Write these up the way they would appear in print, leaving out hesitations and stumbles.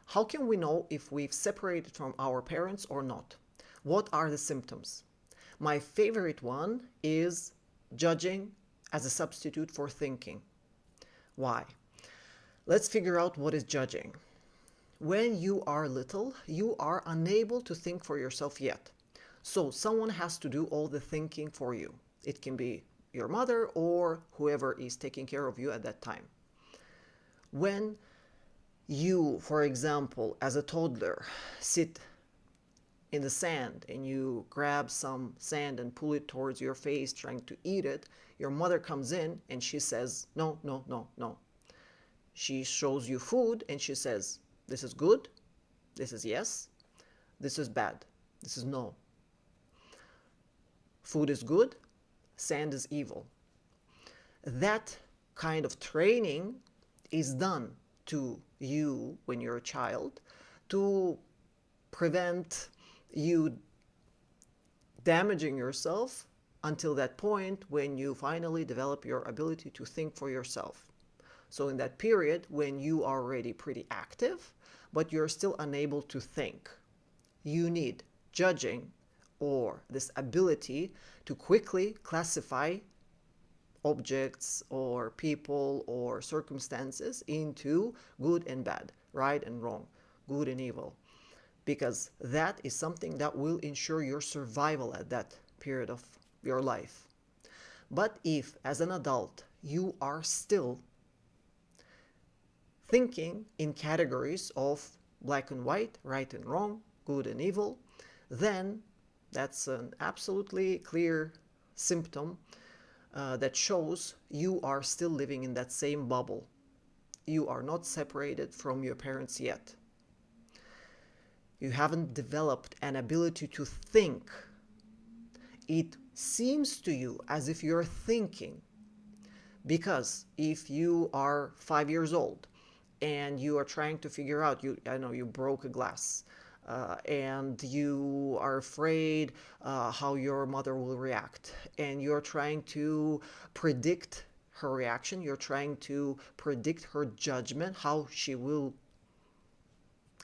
How can we know if we've separated from our parents or not? What are the symptoms? My favorite one is judging as a substitute for thinking. Why? Let's figure out what is judging. When you are little, you are unable to think for yourself yet. So someone has to do all the thinking for you. It can be your mother or whoever is taking care of you at that time. When you, for example, as a toddler, sit in the sand and you grab some sand and pull it towards your face trying to eat it, your mother comes in and she says, no, no, no, no. She shows you food and she says, this is good, this is yes, this is bad, this is no. Food is good, sand is evil. That kind of training is done to you when you're a child to prevent you damaging yourself until that point when you finally develop your ability to think for yourself. So in that period when you are already pretty active, but you're still unable to think, you need judging or this ability to quickly classify objects or people or circumstances into good and bad, right and wrong, good and evil, because that is something that will ensure your survival at that period of your life. But if, as an adult, you are still thinking in categories of black and white, right and wrong, good and evil, then that's an absolutely clear symptom that shows you are still living in that same bubble. You are not separated from your parents yet. You haven't developed an ability to think. It seems to you as if you're thinking, because if you are 5 years old and you are trying to figure out, you broke a glass, and you are afraid how your mother will react, and you're trying to predict her reaction, you're trying to predict her judgment, how she will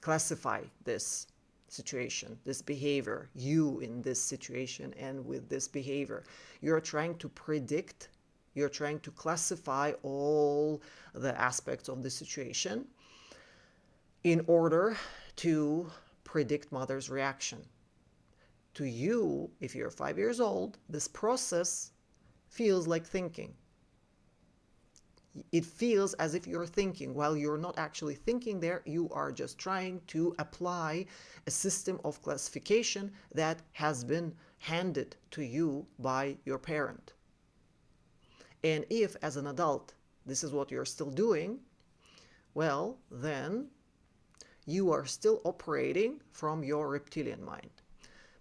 classify this situation, this behavior, you in this situation and with this behavior. You're trying to predict, you're trying to classify all the aspects of the situation in order to predict mother's reaction. To you, if you're 5 years old, this process feels like thinking. It feels as if you're thinking. While you're not actually thinking there, you are just trying to apply a system of classification that has been handed to you by your parent. And if, as an adult, this is what you're still doing, well, then you are still operating from your reptilian mind,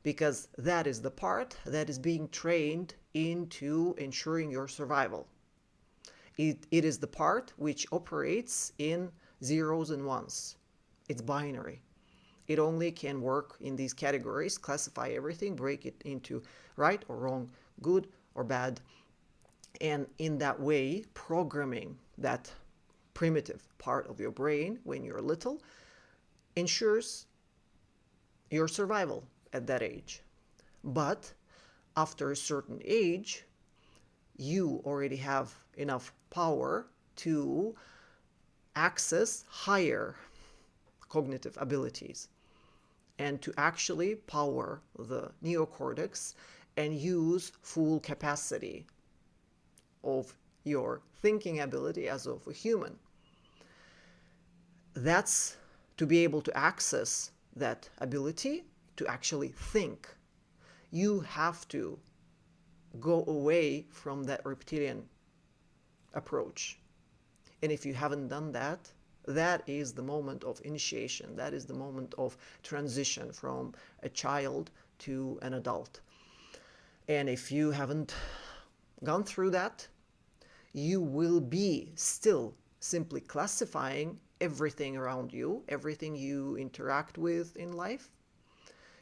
because that is the part that is being trained into ensuring your survival. It is the part which operates in zeros and ones. It's binary. It only can work in these categories, classify everything, break it into right or wrong, good or bad, and in that way, programming that primitive part of your brain when you're little ensures your survival at that age. But after a certain age, you already have enough power to access higher cognitive abilities and to actually power the neocortex and use full capacity of your thinking ability as of a human. That's to be able to access that ability to actually think. You have to go away from that reptilian approach. And if you haven't done that, that is the moment of initiation. That is the moment of transition from a child to an adult. And if you haven't gone through that, you will be still simply classifying everything around you, everything you interact with in life.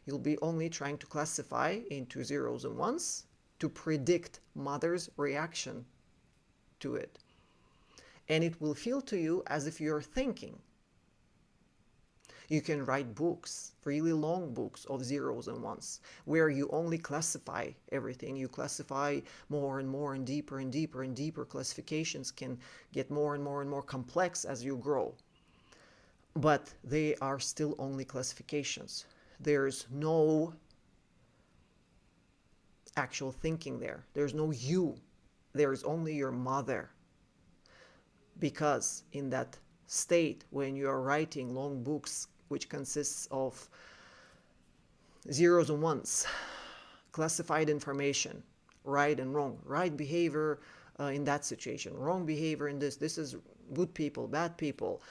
You'll be only trying to classify into zeros and ones to predict mother's reaction to it. And it will feel to you as if you're thinking. You can write books, really long books of zeros and ones, where you only classify everything. You classify more and more and deeper and deeper and deeper. Classifications can get more and more and more complex as you grow. But they are still only classifications. There's no actual thinking there. There's no you. There's only your mother. Because in that state, when you are writing long books, which consists of zeros and ones, classified information, right and wrong, right behavior in that situation, wrong behavior in this is good people, bad people,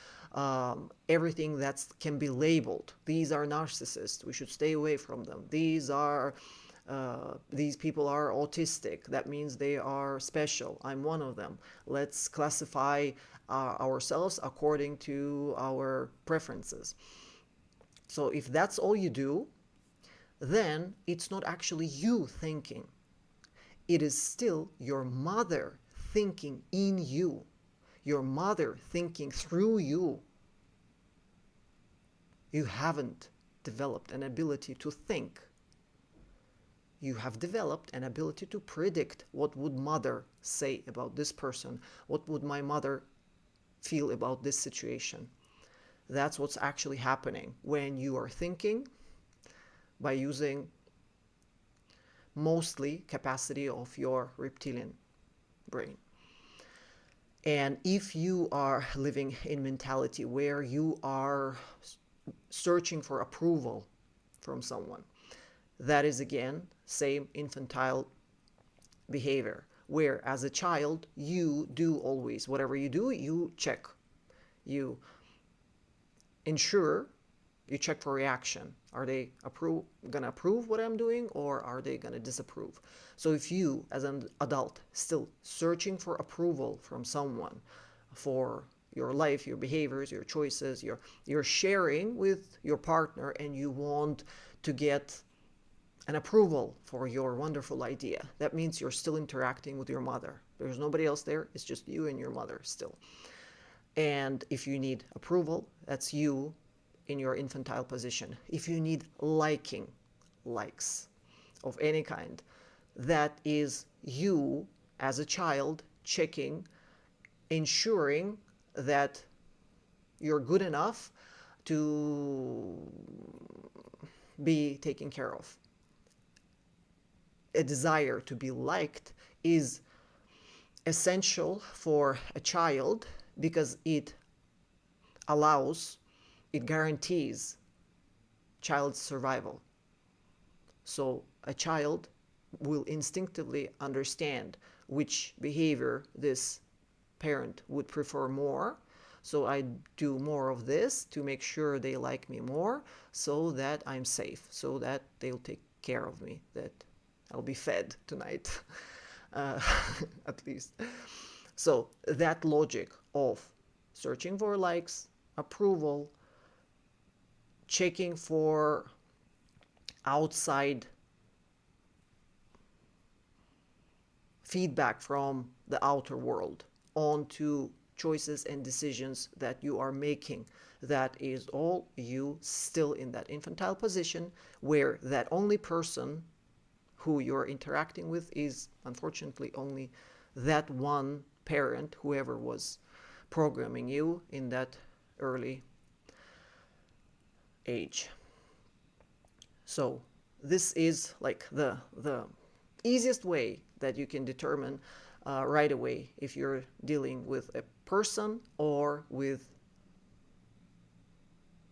everything that can be labeled. These are narcissists, we should stay away from them. These people are autistic, that means they are special, I'm one of them. Let's classify ourselves according to our preferences. So if that's all you do, then it's not actually you thinking. It is still your mother thinking in you, your mother thinking through you. You haven't developed an ability to think. You have developed an ability to predict what would mother say about this person, what would my mother feel about this situation. That's what's actually happening when you are thinking by using mostly capacity of your reptilian brain. And if you are living in mentality where you are searching for approval from someone, that is again same infantile behavior, where as a child you do always, whatever you do, you check, you ensure, you check for reaction. Are they gonna approve what I'm doing, or are they gonna disapprove? So if you as an adult still searching for approval from someone for your life, your behaviors, your choices, you're sharing with your partner and you want to get an approval for your wonderful idea, that means you're still interacting with your mother. There's nobody else there, it's just you and your mother still. And if you need approval, that's you in your infantile position. If you need likes of any kind, that is you as a child checking, ensuring that you're good enough to be taken care of. A desire to be liked is essential for a child because it guarantees child's survival. So a child will instinctively understand which behavior this parent would prefer more. So I do more of this to make sure they like me more, so that I'm safe, so that they'll take care of me, that I'll be fed tonight, at least. So that logic of searching for likes, approval, checking for outside feedback from the outer world onto choices and decisions that you are making. That is all you still in that infantile position, where that only person who you're interacting with is unfortunately only that one parent, whoever was programming you in that early age. So this is like the easiest way that you can determine right away if you're dealing with a person or with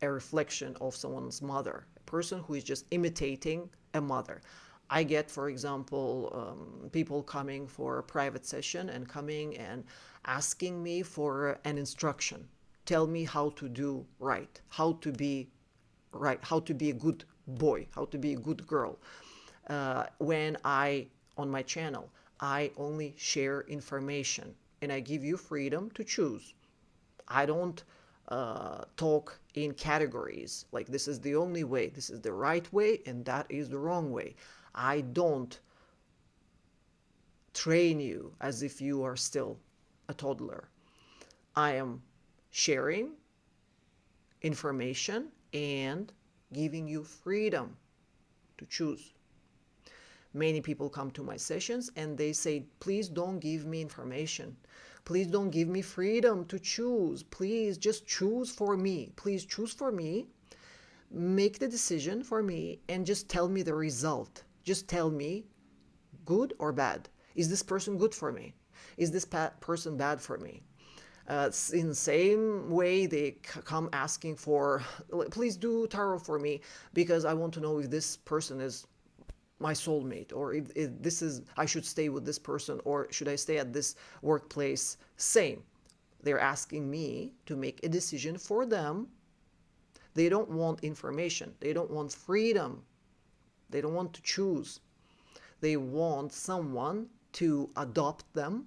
a reflection of someone's mother, a person who is just imitating a mother. I get, for example, people coming for a private session and coming and asking me for an instruction. Tell me how to do right, how to be right, how to be a good boy, how to be a good girl. When on my channel, I only share information and I give you freedom to choose. I don't talk in categories like this is the only way, this is the right way, and that is the wrong way. I don't train you as if you are still a toddler. I am sharing information and giving you freedom to choose. Many people come to my sessions and they say, please don't give me information. Please don't give me freedom to choose. Please just choose for me. Please choose for me. Make the decision for me and just tell me the result. Just tell me, good or bad. Is this person good for me? Is this person bad for me? In the same way, they come asking for, please do tarot for me because I want to know if this person is my soulmate, or if this is, I should stay with this person, or should I stay at this workplace. Same. They're asking me to make a decision for them. They don't want information. They don't want freedom. They don't want to choose. They want someone to adopt them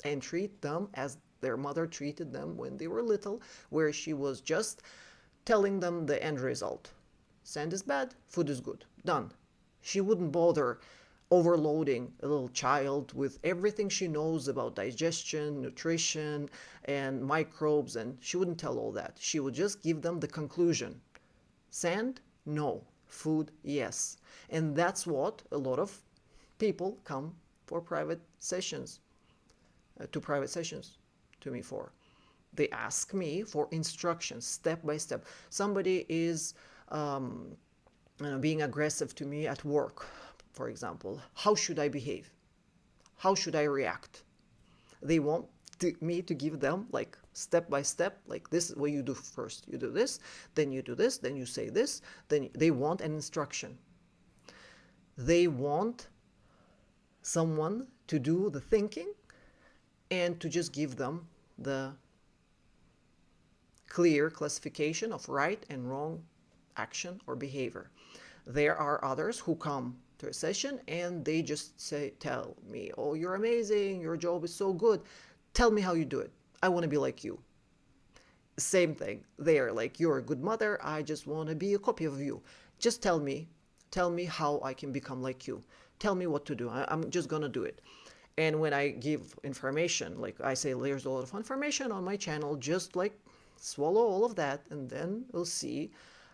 and treat them as their mother treated them when they were little, where she was just telling them the end result. Sand is bad, food is good. Done. She wouldn't bother overloading a little child with everything she knows about digestion, nutrition, and microbes, and she wouldn't tell all that. She would just give them the conclusion. Sand? No. Food? Yes. And that's what a lot of people come for private sessions, to me for. They ask me for instructions, step by step. Somebody is being aggressive to me at work, for example. How should I behave? How should I react? They want me to give them like step by step, like this is what you do first. You do this, then you do this, then you say this. Then they want an instruction. They want someone to do the thinking and to just give them the clear classification of right and wrong action or behavior. There are others who come to a session and they just tell me, oh, you're amazing, your job is so good, tell me how you do it, I want to be like you. Same thing, they're like, you're a good mother, I just want to be a copy of you. Just tell me how I can become like you. Tell me what to do. I'm just gonna do it. And when I give information, like I say, there's a lot of information on my channel, just like swallow all of that and then we'll see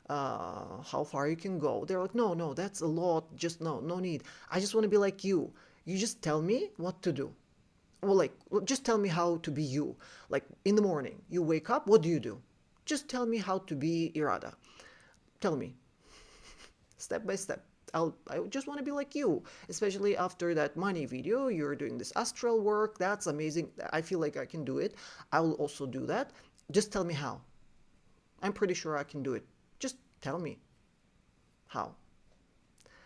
how far you can go. They're like, no, that's a lot. Just no need. I just want to be like you. You just tell me what to do. Well, just tell me how to be you. Like in the morning, you wake up, what do you do? Just tell me how to be Irada. Tell me, step by step. I just want to be like you, especially after that money video. You're doing this astral work. That's amazing. I feel like I can do it. I will also do that. Just tell me how. I'm pretty sure I can do it. Just tell me how.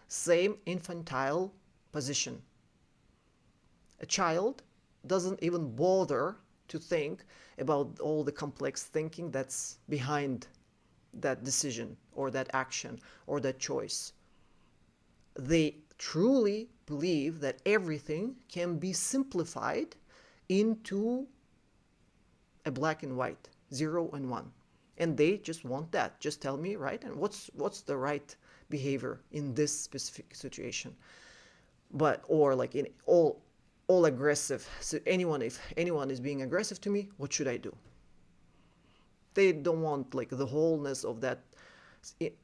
Same infantile position. A child doesn't even bother to think about all the complex thinking that's behind that decision or that action or that choice. They truly believe that everything can be simplified into a black and white, 0 and 1. And they just want that. Just tell me, right? And what's the right behavior in this specific situation? Or like in all aggressive. So if anyone is being aggressive to me, what should I do? They don't want like the wholeness of that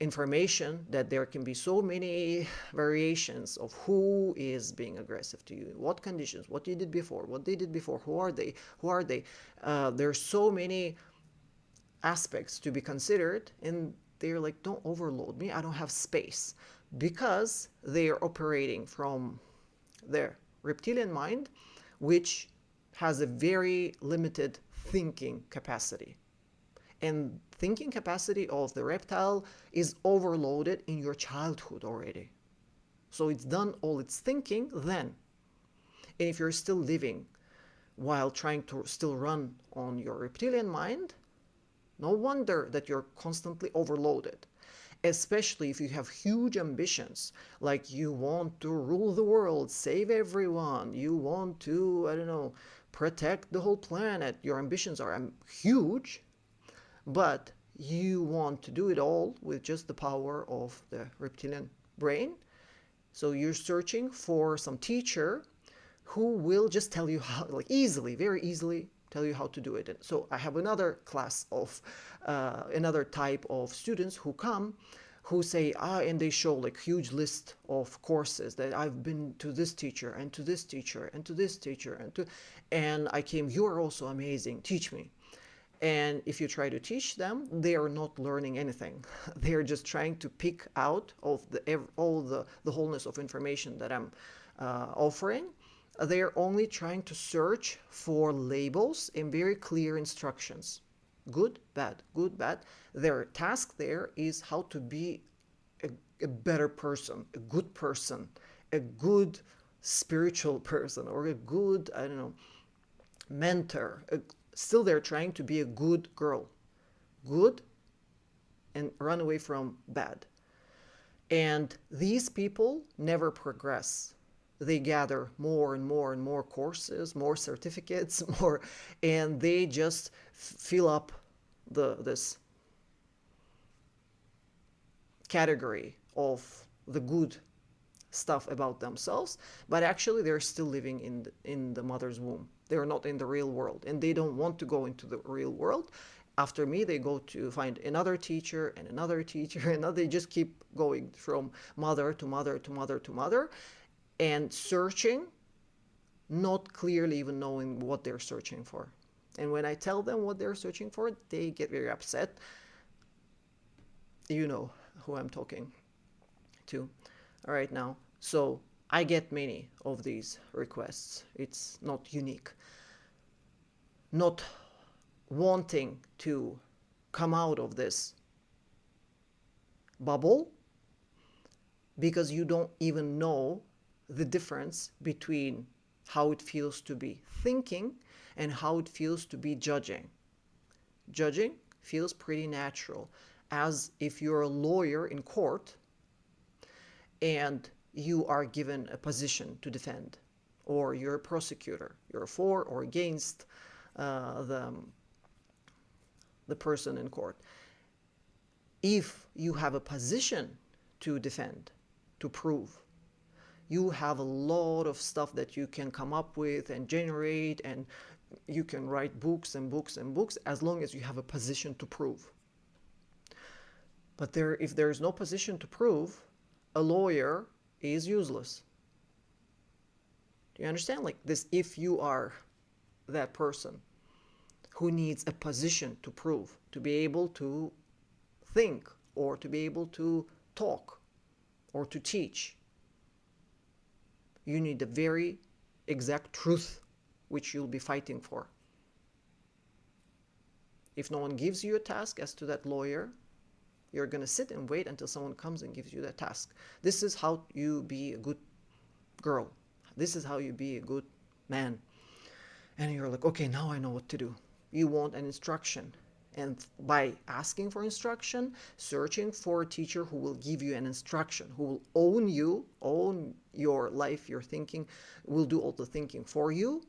information, that there can be so many variations of who is being aggressive to you, what conditions, what you did before, what they did before, who are they. There's so many aspects to be considered, and they're like, don't overload me, I don't have space, because they are operating from their reptilian mind, which has a very limited thinking capacity. And thinking capacity of the reptile is overloaded in your childhood already. So it's done all its thinking then. And if you're still living while trying to still run on your reptilian mind, no wonder that you're constantly overloaded. Especially if you have huge ambitions, like you want to rule the world, save everyone, you want to, protect the whole planet. Your ambitions are huge. But you want to do it all with just the power of the reptilian brain. So you're searching for some teacher who will just tell you how, like easily, very easily, tell you how to do it. And so I have another class of, another type of students who come, who say, and they show like huge list of courses that I've been to this teacher and to this teacher and to this teacher and I came, you're also amazing, teach me. And if you try to teach them, they are not learning anything. They are just trying to pick out of all the wholeness of information that I'm offering. They are only trying to search for labels and very clear instructions. Good, bad, good, bad. Their task there is how to be a better person, a good spiritual person, or a good, I don't know, mentor. Still, they're trying to be a good girl. Good and run away from bad. And these people never progress. They gather more and more and more courses, more certificates, more, and they just fill up this category of the good stuff about themselves, but actually they're still living in the mother's womb. They're not in the real world, and they don't want to go into the real world. After me, they go to find another teacher and another teacher, and they just keep going from mother to mother to mother to mother, and searching, not clearly even knowing what they're searching for. And when I tell them what they're searching for, they get very upset. You know who I'm talking to right now. So I get many of these requests. It's not unique. Not wanting to come out of this bubble because you don't even know the difference between how it feels to be thinking and how it feels to be judging. Judging feels pretty natural, as if you're a lawyer in court and you are given a position to defend, or you're a prosecutor, you're for or against the person in court. If you have a position to defend, to prove, you have a lot of stuff that you can come up with and generate, and you can write books and books and books as long as you have a position to prove. But if there's no position to prove, a lawyer is useless. Do you understand? Like this, if you are that person who needs a position to prove, to be able to think, or to be able to talk, or to teach, you need a very exact truth which you'll be fighting for. If no one gives you a task as to that lawyer, you're going to sit and wait until someone comes and gives you that task. This is how you be a good girl. This is how you be a good man. And you're like, okay, now I know what to do. You want an instruction. And by asking for instruction, searching for a teacher who will give you an instruction, who will own you, own your life, your thinking, will do all the thinking for you,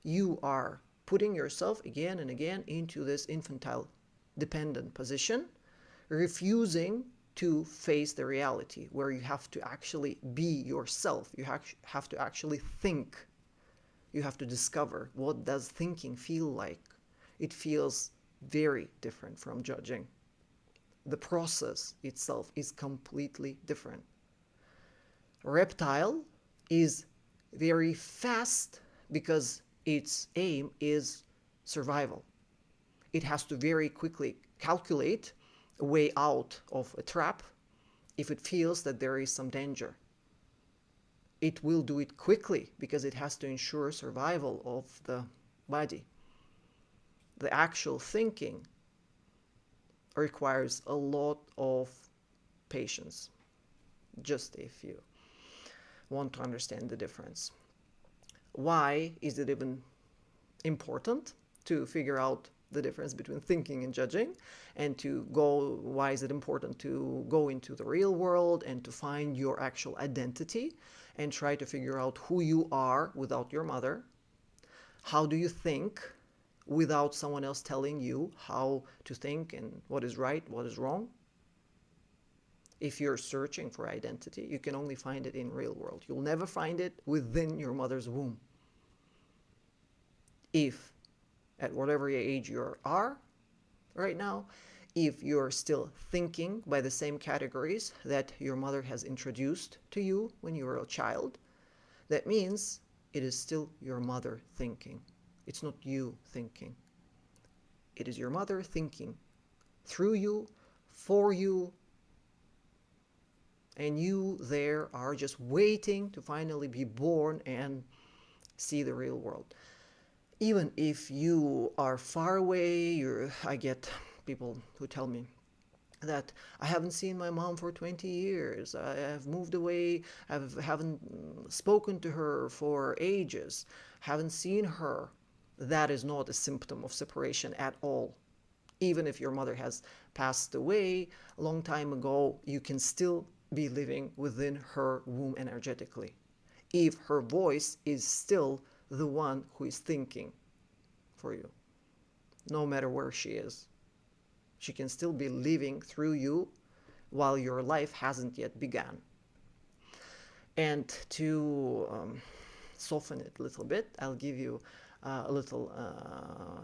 you are putting yourself again and again into this infantile dependent position, refusing to face the reality where you have to actually be yourself. You have to actually think. You have to discover, what does thinking feel like? It feels very different from judging. The process itself is completely different. Reptile is very fast because its aim is survival. It has to very quickly calculate a way out of a trap if it feels that there is some danger. It will do it quickly because it has to ensure survival of the body. The actual thinking requires a lot of patience, just if you want to understand the difference. Why is it even important to figure out the difference between thinking and judging, and why is it important to go into the real world and to find your actual identity and try to figure out who you are without your mother? How do you think without someone else telling you how to think and what is right, what is wrong? If you're searching for identity, you can only find it in real world. You'll never find it within your mother's womb. If at whatever age you are right now, if you're still thinking by the same categories that your mother has introduced to you when you were a child, that means it is still your mother thinking. It's not you thinking. It is your mother thinking through you, for you, and you there are just waiting to finally be born and see the real world. Even if you are far away, I get people who tell me that I haven't seen my mom for 20 years. I have moved away. I haven't spoken to her for ages. Haven't seen her. That is not a symptom of separation at all. Even if your mother has passed away a long time ago, you can still be living within her womb energetically, if her voice is still the one who is thinking for you, no matter where she is. She can still be living through you while your life hasn't yet begun. And to soften it a little bit, I'll give you a little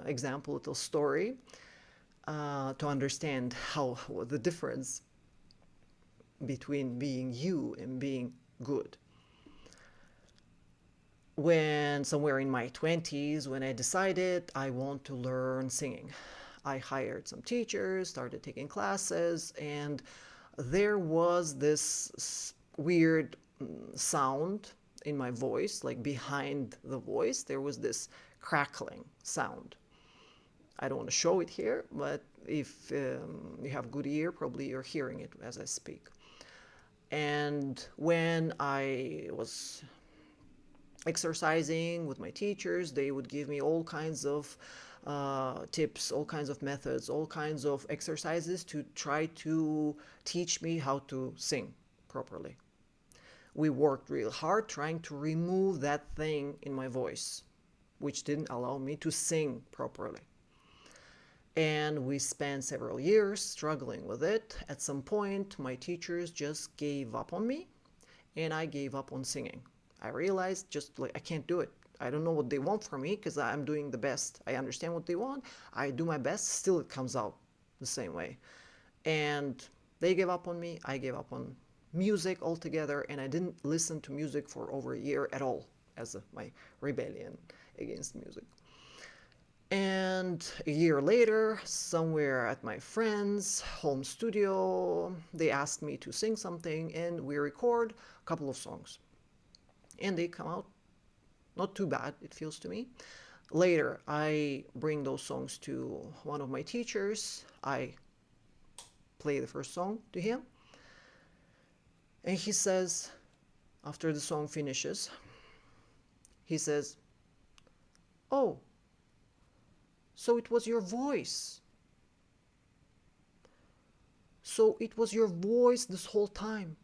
example, a little story to understand how the difference between being you and being good. When somewhere in my 20s, when I decided I want to learn singing, I hired some teachers, started taking classes, and there was this weird sound in my voice, like behind the voice, there was this crackling sound. I don't want to show it here, but if you have good ear, probably you're hearing it as I speak. And when I was exercising with my teachers, they would give me all kinds of tips, all kinds of methods, all kinds of exercises to try to teach me how to sing properly. We worked real hard trying to remove that thing in my voice, which didn't allow me to sing properly. And we spent several years struggling with it. At some point, my teachers just gave up on me, and I gave up on singing. I realized just like I can't do it. I don't know what they want from me because I'm doing the best. I understand what they want. I do my best. Still, it comes out the same way. And they gave up on me. I gave up on music altogether, and I didn't listen to music for over a year at all as my rebellion against music. And a year later, somewhere at my friend's home studio, they asked me to sing something, and we record a couple of songs. And they come out not too bad, it feels to me. Later, I bring those songs to one of my teachers. I play the first song to him. And he says, after the song finishes, he says, "Oh, so it was your voice. So it was your voice this whole time.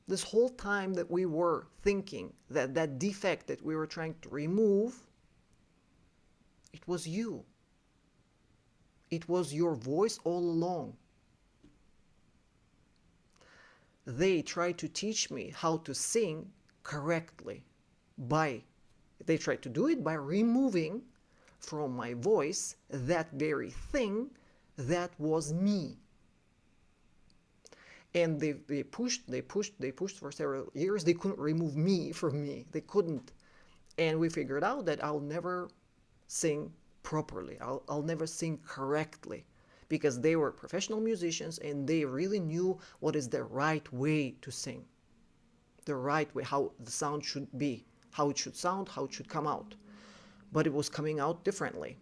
This whole time that we were thinking that defect that we were trying to remove, it was you. It was your voice all along." They tried to teach me how to sing correctly they tried to do it by removing from my voice that very thing that was me. And they pushed for several years. They couldn't remove me from me. They couldn't. And we figured out that I'll never sing properly. I'll never sing correctly, because they were professional musicians and they really knew what is the right way to sing. The right way, how the sound should be, how it should sound, how it should come out. But it was coming out differently.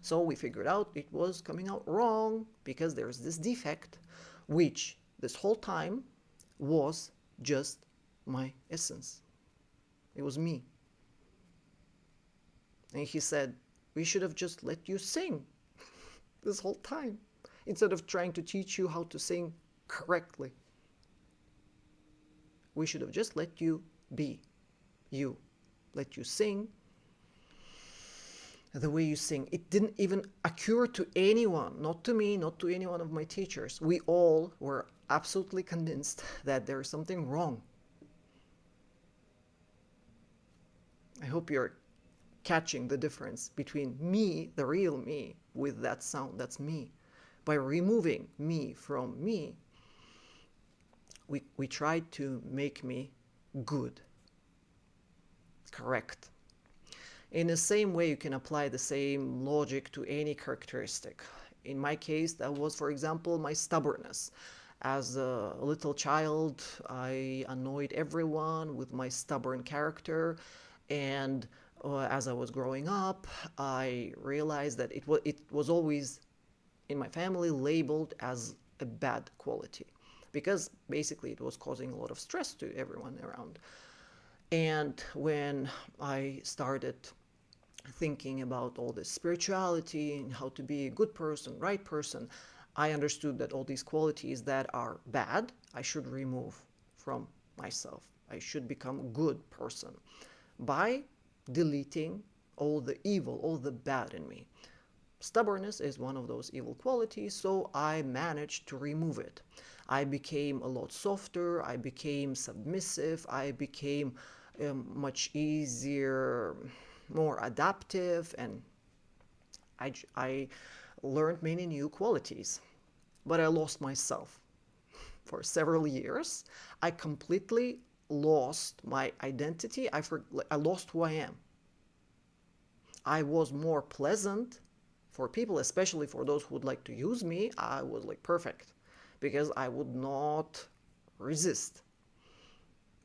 So we figured out it was coming out wrong because there's this defect, which this whole time was just my essence. It was me. And he said, "We should have just let you sing this whole time instead of trying to teach you how to sing correctly. We should have just let you be you, let you sing the way you sing." It didn't even occur to anyone, not to me, not to any one of my teachers. We all were absolutely convinced that there is something wrong. I hope you're catching the difference between me, the real me, with that sound, that's me. By removing me from me, we tried to make me good, correct. In the same way, you can apply the same logic to any characteristic. In my case, that was, for example, my stubbornness. As a little child, I annoyed everyone with my stubborn character, and as I was growing up, I realized that it was always in my family labeled as a bad quality, because basically it was causing a lot of stress to everyone around. And when I started thinking about all this spirituality and how to be a good person, right person, I understood that all these qualities that are bad, I should remove from myself. I should become a good person by deleting all the evil, all the bad in me. Stubbornness is one of those evil qualities, so I managed to remove it. I became a lot softer, I became submissive, I became much easier, more adaptive, and I learned many new qualities. But I lost myself for several years. I completely lost my identity. I lost who I am. I was more pleasant for people, especially for those who would like to use me. I was like perfect because I would not resist,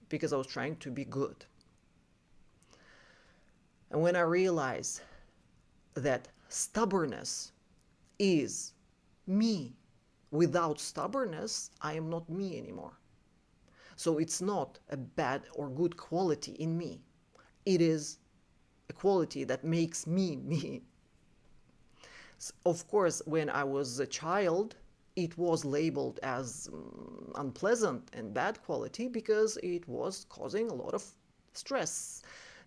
because I was trying to be good. And when I realized that stubbornness is me, without stubbornness, I am not me anymore. So it's not a bad or good quality in me. It is a quality that makes me me. Of course, when I was a child, it was labeled as unpleasant and bad quality because it was causing a lot of stress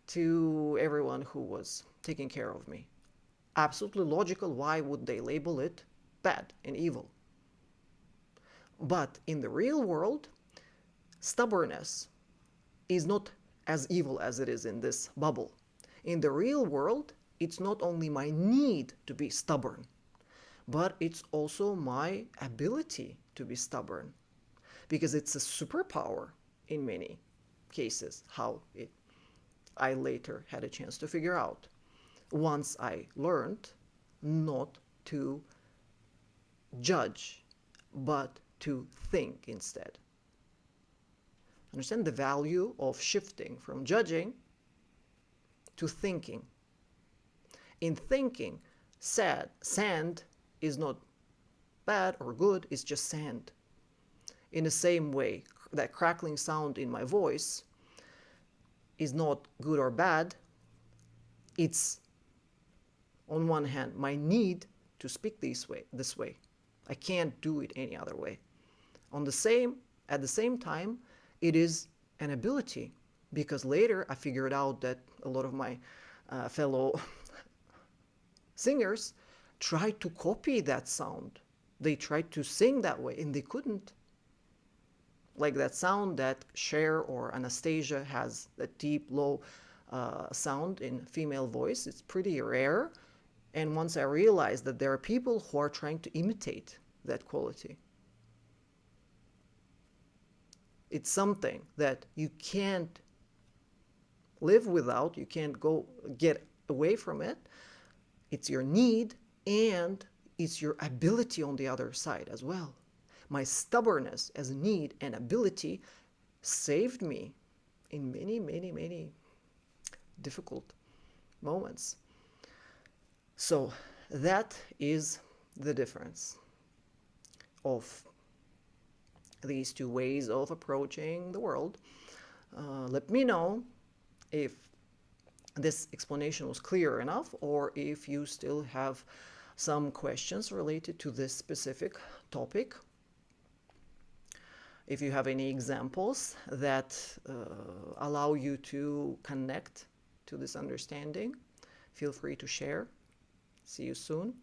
to everyone who was taking care of me. Absolutely logical. Why would they label it bad and evil? But in the real world, stubbornness is not as evil as it is in this bubble. In the real world, it's not only my need to be stubborn, but it's also my ability to be stubborn, because it's a superpower in many cases, how I later had a chance to figure out once I learned not to judge, but to think instead. Understand the value of shifting from judging to thinking. In thinking, sand is not bad or good, it's just sand. In the same way, that crackling sound in my voice is not good or bad. It's, on one hand, my need to speak this way. I can't do it any other way. At the same time, it is an ability, because later I figured out that a lot of my fellow singers tried to copy that sound. They tried to sing that way and they couldn't. Like that sound that Cher or Anastasia has, that deep, low sound in female voice, it's pretty rare. And once I realized that there are people who are trying to imitate that quality, it's something that you can't live without, you can't get away from it. It's your need and it's your ability on the other side as well. My stubbornness as a need and ability saved me in many, many, many difficult moments. So that is the difference of these two ways of approaching the world. Let me know if this explanation was clear enough, or if you still have some questions related to this specific topic. If you have any examples that allow you to connect to this understanding, feel free to share. See you soon.